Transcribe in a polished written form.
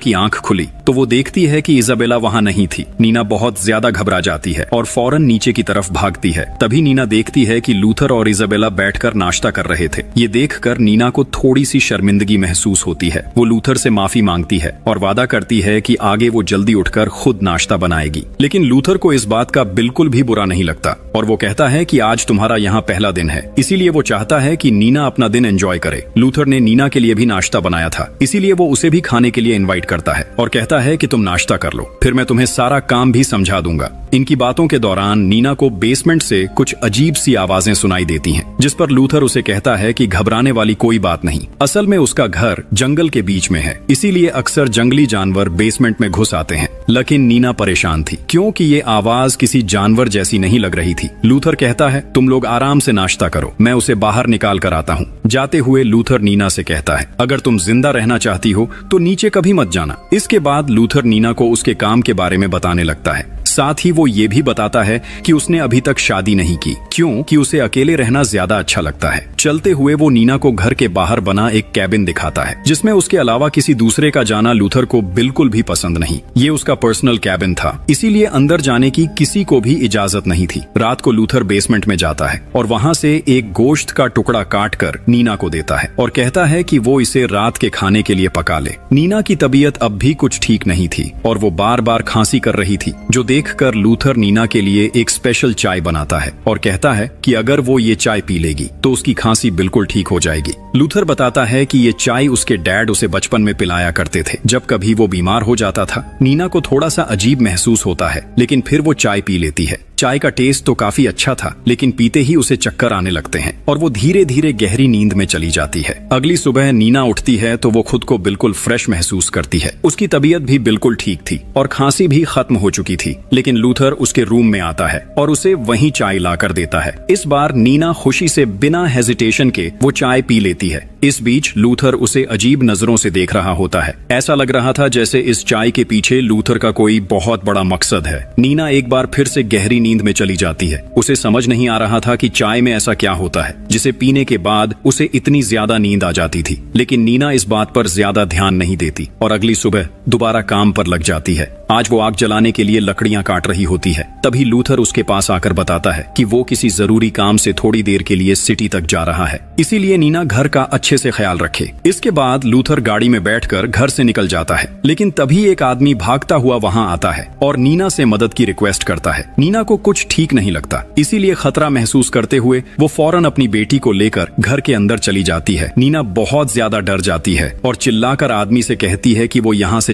की आंख खुली तो वो देखती है कि इजाबेला वहाँ नहीं थी। नीना बहुत ज्यादा घबरा जाती है और फौरन नीचे की तरफ भागती है। तभी नीना देखती है कि लूथर और इजाबेला बैठकर नाश्ता कर रहे थे। ये देखकर नीना को थोड़ी सी शर्मिंदगी महसूस होती है। वो लूथर से माफी मांगती है और वादा करती है कि आगे वो जल्दी उठकर खुद नाश्ता बनाएगी। लेकिन लूथर को इस बात का बिल्कुल भी बुरा नहीं लगता और वो कहता है कि आज तुम्हारा यहाँ पहला दिन है, इसीलिए वो चाहता है कि नीना अपना दिन एंजॉय करे। लूथर ने नीना के लिए भी नाश्ता बनाया था, इसीलिए वो उसे भी खाने के लिए इनवाइट करता है और कहता है कि तुम नाश्ता कर लो, फिर मैं तुम्हें सारा काम भी समझा दूंगा। इनकी बातों के दौरान नीना को बेसमेंट से कुछ अजीब सी आवाजें सुनाई देती हैं, जिस पर लूथर उसे कहता है कि घबराने वाली कोई बात नहीं। असल में उसका घर जंगल के बीच में है, इसीलिए अक्सर जंगली जानवर बेसमेंट में घुस आते हैं। लेकिन नीना परेशान थी क्योंकि ये आवाज किसी जानवर जैसी नहीं लग रही थी। लूथर कहता है तुम लोग आराम से नाश्ता करो, मैं उसे बाहर निकाल कर आता हूँ। जाते हुए लूथर नीना से कहता है अगर तुम जिंदा रहना चाहती हो तो नीचे कभी मत जाना। इसके बाद लूथर नीना को उसके काम के बारे में बताने लगता है। साथ ही वो ये भी बताता है कि उसने अभी तक शादी नहीं की, क्योंकि उसे अकेले रहना ज्यादा अच्छा लगता है। चलते हुए वो नीना को घर के बाहर बना एक कैबिन दिखाता है, जिसमें उसके अलावा किसी दूसरे का जाना लूथर को बिल्कुल भी पसंद नहीं। ये उसका पर्सनल कैबिन था, इसीलिए अंदर जाने की किसी को भी इजाजत नहीं थी। रात को लूथर बेसमेंट में जाता है और वहाँ से एक गोश्त का टुकड़ा काट कर नीना को देता है और कहता है कि वो इसे रात के खाने के लिए पका ले। नीना की तबीयत अब भी कुछ ठीक नहीं थी और वो बार बार खांसी कर रही थी, जो देखकर लूथर नीना के लिए एक स्पेशल चाय बनाता है और कहता है कि अगर वो ये चाय पी लेगी तो उसकी खांसी बिल्कुल ठीक हो जाएगी। लूथर बताता है कि ये चाय उसके डैड उसे बचपन में पिलाया करते थे जब कभी वो बीमार हो जाता था। नीना को थोड़ा सा अजीब महसूस होता है, लेकिन फिर वो चाय पी लेती है। चाय का टेस्ट तो काफी अच्छा था, लेकिन पीते ही उसे चक्कर आने लगते हैं और वो धीरे धीरे गहरी नींद में चली जाती है। अगली सुबह नीना उठती है तो वो खुद को बिल्कुल फ्रेश महसूस करती है। उसकी तबीयत भी बिल्कुल ठीक थी और खांसी भी खत्म हो चुकी थी। लेकिन लूथर उसके रूम में आता है और उसे वहीं चाय ला कर देता है। इस बार नीना खुशी से बिना हेजिटेशन के वो चाय पी लेती है। इस बीच लूथर उसे अजीब नजरों से देख रहा होता है। ऐसा लग रहा था जैसे इस चाय के पीछे लूथर का कोई बहुत बड़ा मकसद है। नीना एक बार फिर से गहरी नींद में चली जाती है। उसे समझ नहीं आ रहा था कि चाय में ऐसा क्या होता है जिसे पीने के बाद उसे इतनी ज्यादा नींद आ जाती थी। लेकिन नीना इस बात पर ज्यादा ध्यान नहीं देती और अगली सुबह दोबारा काम पर लग जाती है। आज वो आग जलाने के लिए लकड़ियां काट रही होती है। तभी लूथर उसके पास आकर बताता है कि वो किसी जरूरी काम से थोड़ी देर के लिए सिटी तक जा रहा है, इसीलिए नीना घर का अच्छे से ख्याल रखे। इसके बाद लूथर गाड़ी में बैठकर घर से निकल जाता है, लेकिन तभी एक आदमी भागता हुआ वहां आता है और नीना से मदद की रिक्वेस्ट करता है। नीना को कुछ ठीक नहीं लगता, इसीलिए खतरा महसूस करते हुए वो फौरन अपनी बेटी को लेकर घर के अंदर चली जाती है। नीना बहुत ज्यादा डर जाती है और चिल्लाकर आदमी से कहती है कि वो यहाँ से